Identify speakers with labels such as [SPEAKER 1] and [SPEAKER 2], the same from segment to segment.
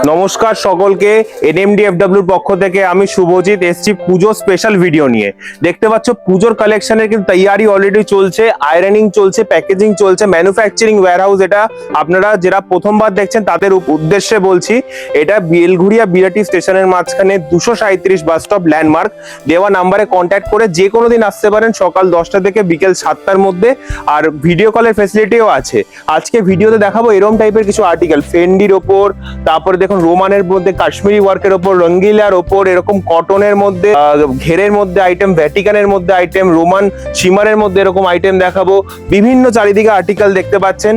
[SPEAKER 1] নমস্কার সকলকে। এনএমডিএফডব্লিউর পক্ষ থেকে আমি শুভজিৎ এসছি পুজো স্পেশাল ভিডিও নিয়ে। দেখতে পাচ্ছ পুজোর কালেকশনের কিন্তু তৈয়ারি অলরেডি চলছে, আয়রনিং চলছে, প্যাকেজিং চলছে, ম্যানুফ্যাকচারিং ওয়্যারহাউস। এটা আপনারা যারা প্রথমবার দেখছেন তাদের উদ্দেশ্যে বলছি, এটা বেলঘুরিয়া বিরাটি স্টেশনের মাঝখানে 237 বাস স্টপ ল্যান্ডমার্ক। দেওয়া নাম্বারে কন্ট্যাক্ট করে যে কোনো দিন আসতে পারেন, সকাল 10টা থেকে বিকেল 7টার মধ্যে। আর ভিডিও কলের ফেসিলিটিও আছে। আজকে ভিডিওতে দেখাবো এরকম টাইপের কিছু আর্টিকেল, ফেন্ডির ওপর, তারপরে দেখুন রোমানের মধ্যে কাশ্মীরি ওয়ার্কের ওপর, রঙ্গিলার ওপর, এরকম কটনের মধ্যে, ঘেরের মধ্যে আইটেম, ভ্যাটিকানের মধ্যে আইটেম, রোমান শিমারের মধ্যে এরকম আইটেম দেখাবো। বিভিন্ন চারিদিকে আর্টিকেল দেখতে পাচ্ছেন,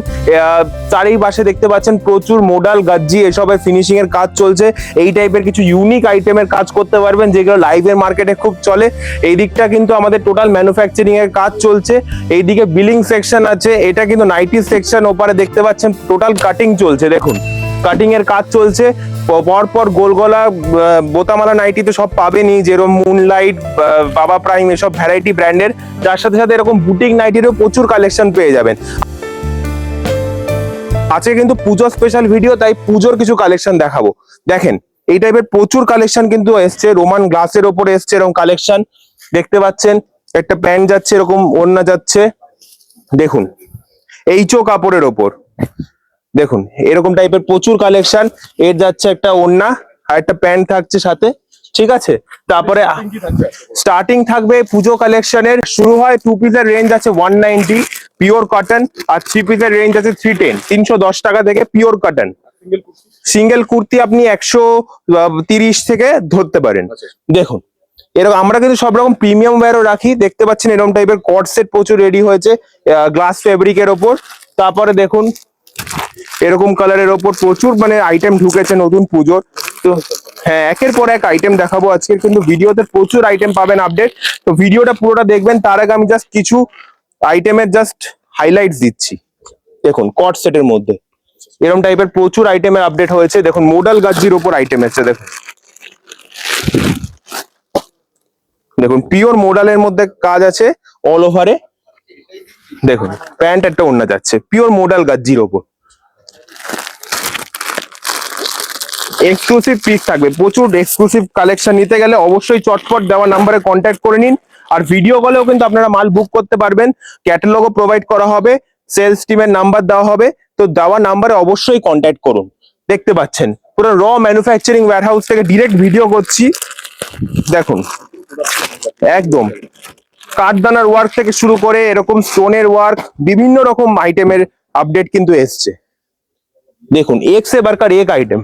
[SPEAKER 1] চারিপাশে দেখতে পাচ্ছেন প্রচুর মোডাল, গাজ্জি এসবের ফিনিশিং এর কাজ চলছে। এই টাইপের কিছু ইউনিক আইটেমের কাজ করতে পারবেন যেগুলো লাইভের মার্কেটে খুব চলে। এই দিকটা কিন্তু আমাদের টোটাল ম্যানুফ্যাকচারিং এর কাজ চলছে। এইদিকে বিলিং সেকশন আছে, এটা কিন্তু নাইটি সেকশন। ওপারে দেখতে পাচ্ছেন টোটাল কাটিং চলছে, দেখুন কাটিং এর কাজ চলছে। পরপর গোলগলা বোতামালা নাইটি তো সব পাবেনই, যেরকম মুনলাইট, বাবা প্রাইম, এসব ভ্যারাইটি ব্র্যান্ডের। যার সাথে সাথে এরকম বুটিক নাইটিরও প্রচুর কালেকশন পেয়ে যাবেন। আজকে কিন্তু পুজো স্পেশাল ভিডিও, তাই পুজোর কিছু কালেকশন দেখাবো। দেখেন এই টাইপের প্রচুর কালেকশন কিন্তু এসছে। রোমান গ্লাসের ওপরে এসছে এরকম কালেকশন দেখতে পাচ্ছেন। একটা প্যান্ট যাচ্ছে, এরকম ওড়না যাচ্ছে, দেখুন এইচো কাপড়ের ওপর দেখুন এরকম টাইপের প্রচুর কালেকশন। এর যাচ্ছে একটা ওড়না আর একটা প্যান্ট থাকছে সাথে, ঠিক আছে। তারপরে স্টার্টিং থাকবে পুজো কালেকশনের, শুরু হয় 2 পিসের রেঞ্জ আছে 190 পিওর কটন, আর 3 পিসের রেঞ্জ আছে 310 310 টাকা থেকে পিওর কটন। সিঙ্গেল কুর্তি আপনি 130 থেকে ধরতে পারেন। দেখুন এরকম আমরা কিন্তু সব রকম প্রিমিয়াম ওয়্যারও রাখি। দেখতে পাচ্ছেন এরকম টাইপের কট সেট প্রচুর রেডি হয়েছে গ্লাস ফেব্রিকের ওপর। তারপরে দেখুন এরকম কালারের ওপর প্রচুর আইটেম ঢুকেছে নতুন পুজোর। তো হ্যাঁ, একের পর এক আইটেম দেখাবো আজকে, কিন্তু ভিডিওতে প্রচুর আইটেম পাবেন আপডেট। তো ভিডিওটা পুরোটা দেখবেন। তার আগে আমি জাস্ট কিছু আইটেমের জাস্ট হাইলাইটস দিচ্ছি। দেখুন কট সেটের মধ্যে এরকম টাইপের প্রচুর আইটেমের আপডেট হয়েছে। দেখুন মোডাল গাজ্জির ওপর আইটেম এসেছে, দেখুন দেখুন পিওর মোডালের মধ্যে কাজ আছে অল ওভারে। দেখুন প্যান্ট একটা ওড়না যাচ্ছে পিওর মোডাল গাজ্জির ওপর। এক্সক্লুসিভ পিস থাকবে, প্রচুর এক্সক্লুসিভ কালেকশন নিতে গেলে অবশ্যই চটপট দেওয়া নাম্বারে কন্ট্যাক্ট করে নিন। আর ভিডিও কলেও কিন্তু আপনারা মাল বুক করতে পারবেন, ক্যাটালগও প্রোভাইড করা হবে, সেলস টিমের নাম্বার দেওয়া হবে। তো দেওয়া নাম্বারে অবশ্যই কন্ট্যাক্ট করুন। দেখতে পাচ্ছেন পুরো র ম্যানুফ্যাকচারিং ওয়্যারহাউস থেকে ডিরেক্ট ভিডিও করছি। দেখুন একদম কাঠদানার ওয়ার্ক থেকে শুরু করে এরকম স্টোনের ওয়ার্ক, বিভিন্ন রকম আইটেমের আপডেট কিন্তু এসছে। দেখুন এক সে বারকার এক আইটেম।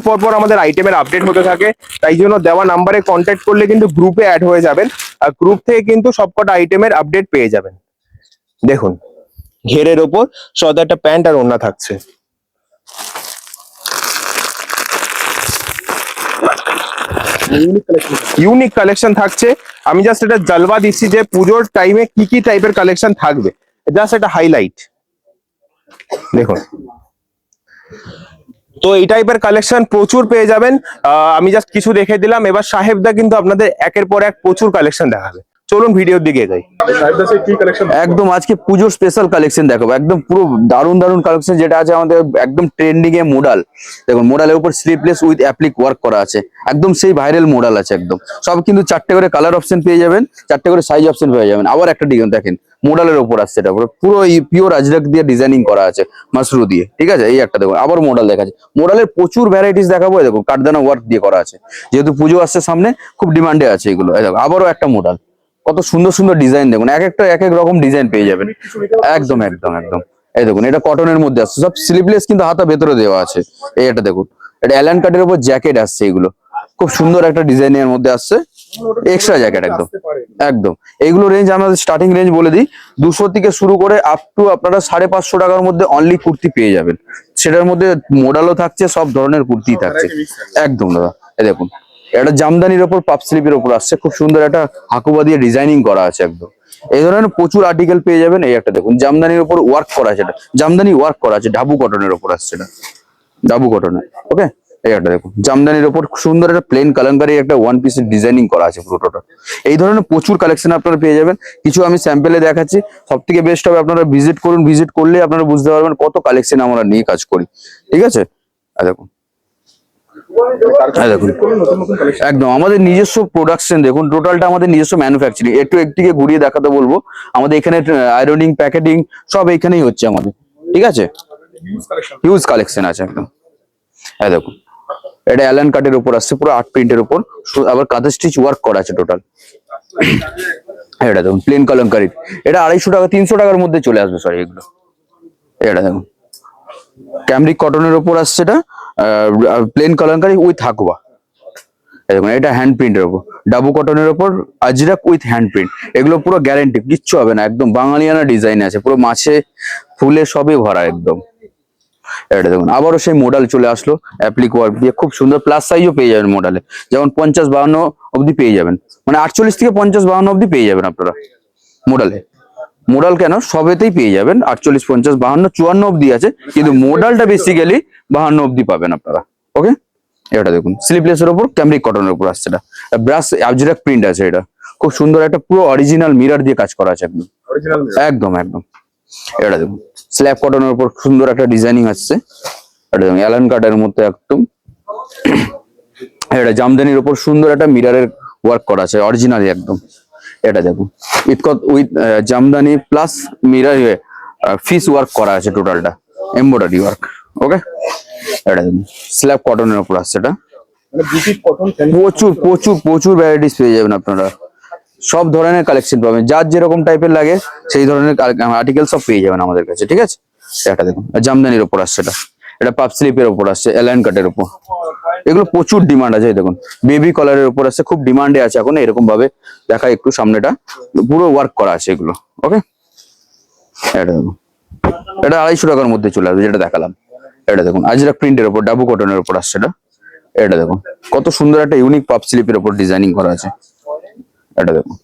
[SPEAKER 1] পরপর আমাদের আইটেমের আপডেট হতে থাকে, তাই জন্য দেওয়া নাম্বারে কন্ট্যাক্ট করলে কিন্তু গ্রুপে অ্যাড হয়ে যাবেন। আর গ্রুপ থেকে কিন্তু সবকটা আইটেমের আপডেট পেয়ে যাবেন। দেখুন ঘেরের ওপর সাদা একটা প্যান্ট আর ওড়না থাকছে। ইউনিক কালেকশন থাকছে। আমি জাস্ট এটা জালবা দিচ্ছি যে পুজোর টাইমে কি কি টাইপের কালেকশন থাকবে, জাস্ট এটা হাইলাইট। দেখুন তো এই টাইপের কালেকশন প্রচুর পেয়ে যাবেন। আমি জাস্ট কিছু দেখে দিলাম, এবার সাহেবদা কিন্তু আপনাদের একের পর এক প্রচুর কালেকশন দেখাবে। চলুন ভিডিওর দিকে যাই।
[SPEAKER 2] একদম আজকে পুজোর স্পেশাল কালেকশন দেখাবো, একদম পুরো দারুন দারুন কালেকশন যেটা আছে আমাদের একদম ট্রেন্ডিং এ মোডাল। দেখুন মোডালের উপর স্লিভলেস উইথ অ্যাপ্লিক ওয়ার্ক করা আছে, একদম সেই ভাইরাল মোডাল আছে একদম। সব কিন্তু 4টে করে কালার অপশন পেয়ে যাবেন, 4টে করে সাইজ অপশন পেয়ে যাবেন। আবার একটা ডিজাইন দেখেন মোডালের উপর আসছে, এটা পুরো পিওর আজরাক দিয়ে ডিজাইনিং করা আছে মাসরু দিয়ে, ঠিক আছে। এই একটা দেখুন আবার মোডাল দেখাচ্ছে, মোডালের প্রচুর ভ্যারাইটিস দেখাবো। দেখুন কাঠদানা ওয়ার্ক দিয়ে করা আছে, যেহেতু পুজো আসছে সামনে খুব ডিমান্ডে আছে এগুলো। দেখো আবারও একটা মোডাল, কত সুন্দর সুন্দর ডিজাইন। দেখুন এক একটা এক এক রকম ডিজাইন পেয়ে যাবেন। একদম একদম একদম এই দেখুন এটা কটনের মধ্যে আসছে, সব স্লিভলেস কিন্তু হাতা ভেতরে দেওয়া আছে। এই এটা দেখুন, এটা অ্যালান কাটের উপর জ্যাকেট আসছে, এগুলো খুব সুন্দর একটা ডিজাইনের মধ্যে আসছে, এক্সট্রা জ্যাকেট একদম একদম। এইগুলো রেঞ্জ আমাদের স্টার্টিং রেঞ্জ বলে দিই, 200 থেকে শুরু করে আপ টু আপনারা 550 টাকার মধ্যে অনলি কুর্তি পেয়ে যাবেন। সেটার মধ্যে মোডালও থাকছে, সব ধরনের কুর্তি থাকছে একদম দাদা। এই দেখুন এটা জামদানির ওপর পাপ স্লিপের ওপর আসছে, খুব সুন্দর একটা হাকুবা দিয়ে ডিজাইনিং করা আছে একদম। এই ধরনের প্রচুর আর্টিকেল পেয়ে যাবেন। এই একটা দেখুন জামদানির উপর ওয়ার্ক করা আছে, এটা জামদানি ওয়ার্ক করা আছে, ঢাবু কটনের ওপর আসছে, এটা ঢাবু কটনের। ওকে এই একটা দেখুন জামদানির ওপর সুন্দর একটা প্লেন কালামকারী একটা ওয়ান পিসের ডিজাইনিং করা আছে পুরোটা। এই ধরনের প্রচুর কালেকশন আপনারা পেয়ে যাবেন। কিছু আমি স্যাম্পেলে দেখাচ্ছি, সব থেকে বেস্ট হবে আপনারা ভিজিট করুন, ভিজিট করলে আপনারা বুঝতে পারবেন কত কালেকশন আমরা নিয়ে কাজ করি। ঠিক আছে, দেখুন দেখুন একদম আমাদের নিজস্ব প্রোডাকশন, দেখুন টোটালটা আমাদের নিজস্ব ম্যানুফ্যাকচারিং। একটু একদিকে ঘুরিয়ে দেখাতে বলবো, আমাদের এখানে আয়রনিং প্যাকেটিং সব এখানেই হচ্ছে আমাদের। ঠিক আছে, হিউজ কালেকশন আছে একদম। দেখুন এটা অ্যালান কাটের উপর আসছে, পুরো আর্ট প্রিন্টের উপর, আবার কাঁথা স্টিচ ওয়ার্ক করা আছে টোটাল। এটা দেখুন প্লেন কলমকারি, এটা 250 টাকা 300 টাকার মধ্যে চলে আসবে সরি এগুলো। এটা দেখুন ক্যামরিক কটনের উপর আসছে, এটা প্লেন কলমকারি উইথ হাকুয়া। দেখুন এটা হ্যান্ড প্রিন্টের উপর, ডাবু কটনের উপর আজরাক উইথ হ্যান্ড প্রিন্ট। এগুলো পুরো গ্যারান্টি, কিচ্ছু হবে না, একদম বাঙালিয়ানা ডিজাইন আছে, পুরো মাছে ফুলে সবই ভরা একদম। এটা দেখুন আবারও সেই মডেল চলে আসলো অ্যাপ্লিক ওয়ার্ক দিয়ে, খুব সুন্দর প্লাস সাইজও পেয়ে যাবেন মডেলে, যেমন 50-52 অবধি পেয়ে যাবেন, মানে 48 থেকে 50-52 অবধি পেয়ে যাবেন আপনারা মডেলে। মডেল কেন সবেতেই পেয়ে যাবেন, 48, 50, 52, 54 অবধি আছে, কিন্তু মডেলটা বেসিক্যালি 52 অবধি পাবেন আপনারা। ওকে, এটা দেখুন স্লিপলেসের উপর ক্যামরিক কটনের উপর আসছে, এটা ব্রাশ আজরাক প্রিন্ট আছে, এটা খুব সুন্দর একটা পুরো অরিজিনাল মিরর দিয়ে কাজ করা আছে একদম একদম একদম। এটা দেখুন স্ল্যাব কটনের উপর সুন্দর একটা ডিজাইনিং আসছে, এটা দেখুন অ্যালান কাটের মধ্যে একদম। এটা জামদানির উপর সুন্দর একটা মিররের ওয়ার্ক করা আছে অরিজিনালি একদম। এটা দেখুন with Jamdani plus mirror fish work করা আছে টোটালটা, এমব্রয়ডারি ওয়ার্ক। ওকে, এটা দেখুন স্ল্যাব কটনের উপর আসছে, এটা প্রচুর প্রচুর প্রচুর ভ্যারাইটিস পেয়ে যাবেন আপনারা, সব ধরনের কালেকশন পাবেন, যার যেরকম টাইপের লাগে সেই ধরনের আর্টিকেল সব পেয়ে যাবেন আমাদের কাছে। ঠিক আছে, এটা দেখুন জামদানির উপর আসছে, এটা পাপ স্লিপের উপর আসছে, অ্যালান কাটের উপর, এগুলো প্রচুর ডিমান্ড আছে। দেখুন বেবি কলারের উপর আসছে, খুব ডিমান্ডে আছে এখন, এরকম ভাবে দেখা একটু সামনেটা পুরো ওয়ার্ক করা আছে এগুলো। ওকে, এটা দেখুন এটা 250 টাকার মধ্যে চলে আসবে যেটা দেখালাম। এটা দেখুন আজরাক প্রিন্টের উপর ডাবু কটনের উপর আসছে, এটা দেখুন কত সুন্দর একটা ইউনিক পাপ স্লিপের উপর ডিজাইনিং করা আছে। এটা দেখুন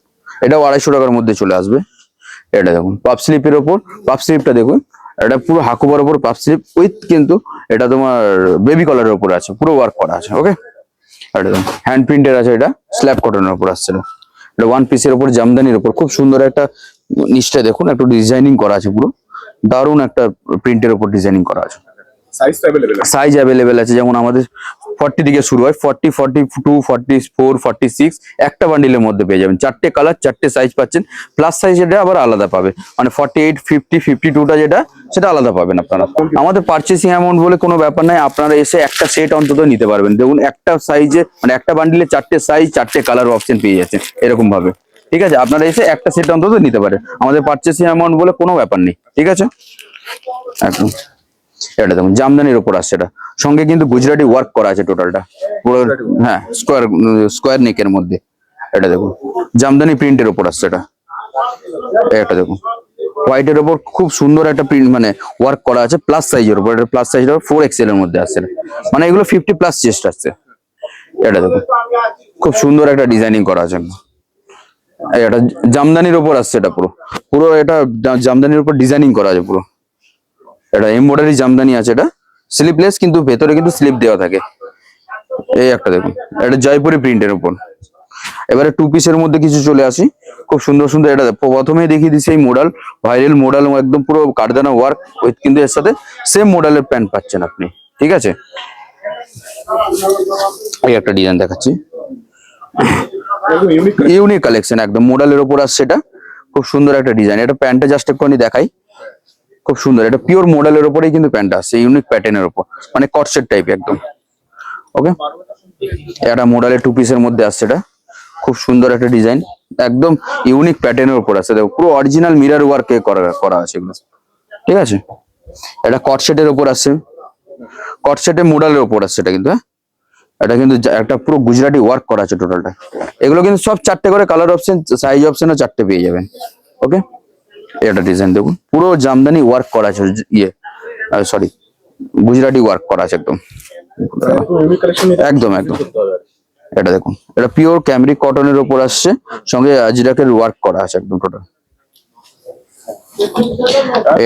[SPEAKER 2] এটাও 250 টাকার মধ্যে চলে আসবে। এটা দেখুন পাপ স্লিপের উপর, পাপ স্লিপটা দেখুন এটা পুরো হাকুবার উপর পাপ স্লিপ উইথ, কিন্তু এটা তোমার বেবি কলারের উপর আছে, পুরো ওয়ার্ক করা আছে। ওকে, এটা দেখুন হ্যান্ড প্রিন্টের আছে, এটা স্ল্যাব কটনের উপর আসছে, এটা ওয়ান পিসের উপর জামদানির উপর খুব সুন্দর একটা নিচটা দেখুন একটু ডিজাইনিং করা আছে, পুরো দারুণ একটা প্রিন্টের উপর ডিজাইনিং করা আছে। সাইজ অ্যাভেলেবেল আছে, যেমন আমাদের 40 থেকে শুরু হয়, 40, 42, 44, 46 একটা বান্ডিলের মধ্যে পেয়ে যাবেন, 4টে কালার 4টে সাইজ পাচ্ছেন, প্লাস সাইজ এটা আবার আলাদা পাবে, মানে 48, 50, 52টা যেটা সেটা আলাদা পাবেন আপনারা। আমাদের পারচেসিং অ্যামাউন্ট বলে কোনো ব্যাপার নাই, আপনারা এসে একটা সেট অন্তত নিতে পারবেন। দেখুন একটা সাইজে মানে একটা বান্ডিলে 4টে সাইজ 4টে কালার অপশন পেয়ে যাচ্ছে এরকম ভাবে। ঠিক আছে, আপনারা এসে একটা সেট অন্তত নিতে পারেন, আমাদের পারচেসিং অ্যামাউন্ট বলে কোনো ব্যাপার নেই। ঠিক আছে, একদম। এটা দেখুন জামদানির উপর আসছে, এটা সঙ্গে কিন্তু গুজরাটি ওয়ার্ক করা আছে টোটালটা পুরো, হ্যাঁ স্কোয়ার নেকের মধ্যে। এটা দেখুন জামদানি প্রিন্টের উপর আসছে, এটা দেখুন হোয়াইটের উপর খুব সুন্দর একটা প্রিন্ট মানে ওয়ার্ক করা আছে, প্লাস সাইজের উপর, এটা প্লাস সাইজের 4XL এর মধ্যে আসছে, মানে এগুলো 50+ চেস্ট আসছে। এটা দেখুন খুব সুন্দর একটা ডিজাইনিং করা আছে, এটা জামদানির উপর আসছে, এটা পুরো পুরো এটা জামদানির উপর ডিজাইনিং করা আছে পুরো। এটা এমব্রয়ডারি জামদানি আছে, এটা স্লিপলেস কিন্তু ভেতরে কিন্তু স্লিপ দেওয়া থাকে। এই একটা দেখুন এটা জয়পুরি প্রিন্টের উপর। এবারে 2 পিসের মধ্যে কিছু চলে আসি, খুব সুন্দর সুন্দর। এটা প্রথমে দেখিয়ে দিচ্ছি এই মডেল, ভাইরাল মডেল, একদম পুরো কারদানা ওয়ার্ক উইথ, কিন্তু এর সাথে সেম মডেলের প্যান্ট পাচ্ছেন আপনি। ঠিক আছে, এই একটা ডিজাইন দেখাচ্ছি, ইউনিক কালেকশন একদম মডেলের উপর আসছে, এটা খুব সুন্দর একটা ডিজাইন। এটা প্যান্টটা জাস্ট একটুখানি দেখাই, খুব সুন্দর, এটা পিওর মডেলের উপরেই কিন্তু প্যান্ট আসছে, ইউনিক প্যাটার্নের উপর, মানে কটসেট টাইপ একদম। ওকে, এটা মডেলের 2 পিসের মধ্যে আসছে, এটা খুব সুন্দর একটা ডিজাইন, একদম ইউনিক প্যাটার্নের উপর আছে, দেখো পুরো অরিজিনাল মিরর ওয়ার্ক করা আছে এগুলো। ঠিক আছে, এটা কটসেটের উপর আসছে, কটসেটের মডেলের উপর আসছে এটা কিন্তু, হ্যাঁ এটা কিন্তু একটা পুরো গুজরাটি ওয়ার্ক করা আছে টোটালটা। এগুলো কিন্তু সব 4টে করে কালার অপশন, সাইজ অপশনও 4টে পেয়ে যাবেন। ওকে, এটা ডিজাইন দেখুন পুরো জামদানি ওয়ার্ক করা আছে, সরি গুজরাটি ওয়ার্ক করা আছে একদম একদম একদম। এটা দেখুন এটা পিওর ক্যামরিক কটনের উপর আসছে, সঙ্গে আজরাকের ওয়ার্ক করা আছে একদম টোটাল।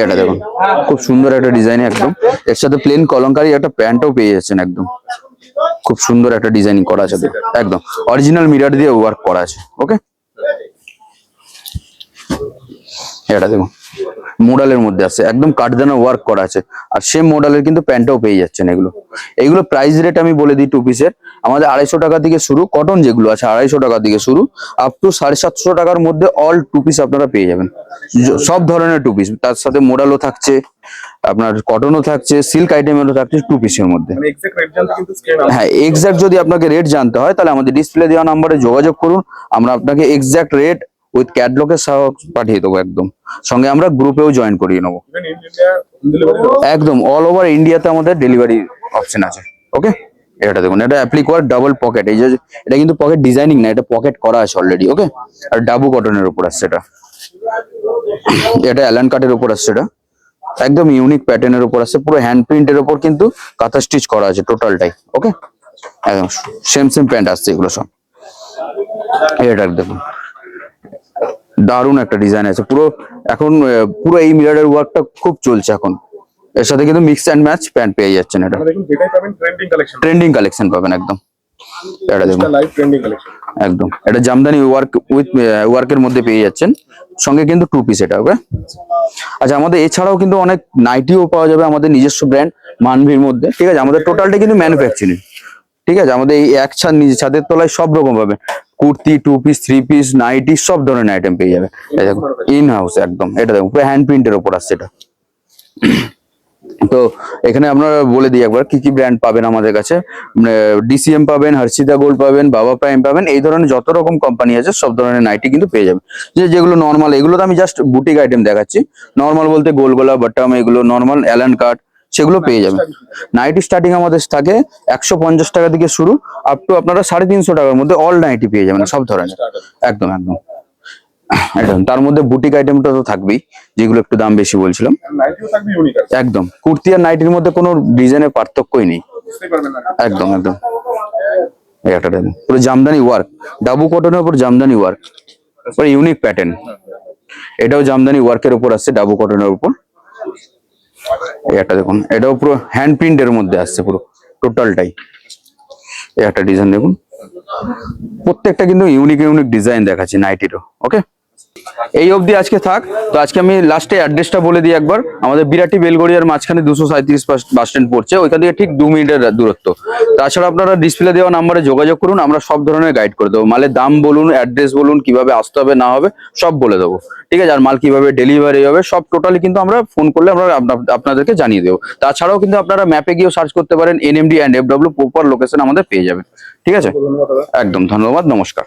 [SPEAKER 2] এটা দেখুন খুব সুন্দর একটা ডিজাইন একদম, এর সাথে প্লেন কলমকারী একটা প্যান্টও পেয়ে যাচ্ছেন একদম। খুব সুন্দর একটা ডিজাইনিং করা আছে, একদম অরিজিনাল মিরর দিয়ে ওয়ার্ক করা আছে। ওকে, এটা দেখুন মডেলের মধ্যে আছে, একদম কাঠদানা ওয়ার্ক করা আছে, আর সেম মডেলের কিন্তু প্যান্টটাও পেয়ে যাচ্ছেন। এগুলো প্রাইস রেট আমি বলে দিই, টু পিসের আমাদের 250 টাকা থেকে শুরু, কটন যেগুলো আছে 250 টাকা থেকে শুরু, আপ টু 750 টাকার মধ্যে অল টু পিস আপনারা পেয়ে যাবেন, সব ধরনের টু পিস। তার সাথে মডেলও থাকছে, আপনার কটনও থাকছে, সিল্ক আইটেমেরও থাকছে টু পিসের মধ্যে। হ্যাঁ, এক্সাক্ট যদি আপনাকে রেট জানতে হয় তাহলে আমাদের ডিসপ্লে দেওয়া নাম্বারে যোগাযোগ করুন, আমরা আপনাকে এক্সাক্ট রেট উইথ ক্যাটলগের সহ পাঠিয়ে দেবো, একদম সঙ্গে আমরা গ্রুপেও জয়েন করিয়ে নেবো। একদম অল ওভার ইন্ডিয়াতে আমাদের ডেলিভারি অপশন আছে। ওকে, এটা দেখুন, এটা অ্যাপ্লিক ওয়ার্ক ডাবল পকেট, এই যে এটা কিন্তু পকেট ডিজাইনিং না, এটা পকেট করা আছে অলরেডি। ওকে, আর ডাবু কটনের উপর আসছে এটা, এটা অ্যালান কাটের উপর আসছে, এটা একদম ইউনিক প্যাটার্নের উপর আছে, পুরো হ্যান্ড প্রিন্টের উপর কিন্তু কাঁথা স্টিচ করা আছে টোটালটাই। ওকে, একদম সেম প্যান্ট আসছে এগুলো সব। এটা দেখুন দারুণ একটা ডিজাইন আছে, পুরো এখন পুরো এই মিররের ওয়ার্কটা খুব চলছে এখন, এর সাথে কিন্তু মিক্স অ্যান্ড ম্যাচ প্যান্ট পেয়ে যাচ্ছেন। এটা ট্রেন্ডিং কালেকশন পাবেন একদম। এটা দেখুন একদম, এটা জামদানি ওয়ার্ক উইথ ওয়ার্কের মধ্যে পেয়ে যাচ্ছেন, সঙ্গে কিন্তু টু পিস এটা। ওকে, আচ্ছা আমাদের এছাড়াও কিন্তু অনেক নাইটিও পাওয়া যাবে আমাদের নিজস্ব ব্র্যান্ড মানভির মধ্যে। ঠিক আছে, আমাদের টোটালটা কিন্তু ম্যানুফ্যাকচারিং। ঠিক আছে, আমাদের এই এক ছাদের তলায় সব রকম পাবে, kurti, two piece, three piece, nightie, সব ধরনের আইটেম পেয়ে যাবে ইন হাউস একদম। এটা দেখুন পুরো হ্যান্ড প্রিন্টের উপর আসছে এটা। তো এখানে আপনারা বলে দিই একবার কি কি ব্র্যান্ড পাবেন আমাদের কাছে। ডিসিএম পাবেন, হর্ষিতা গোল্ড পাবেন, বাবা প্রাইম পাবেন, এই ধরনের যত রকম কোম্পানি আছে সব ধরনের নাইটি কিন্তু পেয়ে যাবেন। যেগুলো নর্মাল, এগুলো তো আমি জাস্ট বুটিক আইটেম দেখাচ্ছি, নর্মাল বলতে গোলগোলা, বাটাম, এগুলো নর্মাল অ্যালান কাট, সেগুলো পেয়ে যাবেন। নাইটি স্টার্টিং আমাদের থাকে 150 টাকা থেকে শুরু, আপ টু আপনারা 350 টাকার মধ্যে অল নাইটি পেয়ে যাবেন সব ধরনের। একদম একদম একদম, তার মধ্যে বুটিক আইটেমটা তো থাকবেই, যেগুলো একটু দাম বেশি বলছিলাম। একদম কুর্তি আর নাইটির মধ্যে কোনো ডিজাইনের পার্থক্যই নেই, একদম একদম। একটা দেখুন পুরো জামদানি ওয়ার্ক, ডাবু কটনের উপর জামদানি ওয়ার্ক, পুরো ইউনিক প্যাটার্ন। এটাও জামদানি ওয়ার্কের উপর আসছে, ডাবু কটনের উপর। এই একটা দেখুন, এটাও পুরো হ্যান্ড প্রিন্টের মধ্যে আসছে পুরো টোটালটাই। এই একটা ডিজাইন দেখুন, প্রত্যেকটা কিন্তু ইউনিক ইউনিক ডিজাইন দেখাচ্ছি নাইটিরও। ওকে, এই অবধি আজকে থাক। তো আজকে আমি লাস্টে অ্যাড্রেসটা বলে দিই একবার। আমাদের বিরাটি বেলগড়িয়ার মাঝখানে 237 বাস স্ট্যান্ড পড়ছে, ওইখান থেকে ঠিক 2 মিনিটের দূরত্ব। তাছাড়া আপনারা ডিসপ্লে দেওয়া নাম্বারে যোগাযোগ করুন, আমরা সব ধরনের গাইড করে দেবো। মালের দাম বলুন, অ্যাড্রেস বলুন, কিভাবে আসতে হবে না হবে সব বলে দেবো। ঠিক আছে, আর মাল কিভাবে ডেলিভারি হবে সব টোটালি কিন্তু আমরা ফোন করলে আমরা আপনাদেরকে জানিয়ে দেবো। তাছাড়াও কিন্তু আপনারা ম্যাপে গিয়েও সার্চ করতে পারেন, NMD and FW proper location আমাদের পেয়ে যাবেন। ঠিক আছে, একদম ধন্যবাদ, নমস্কার।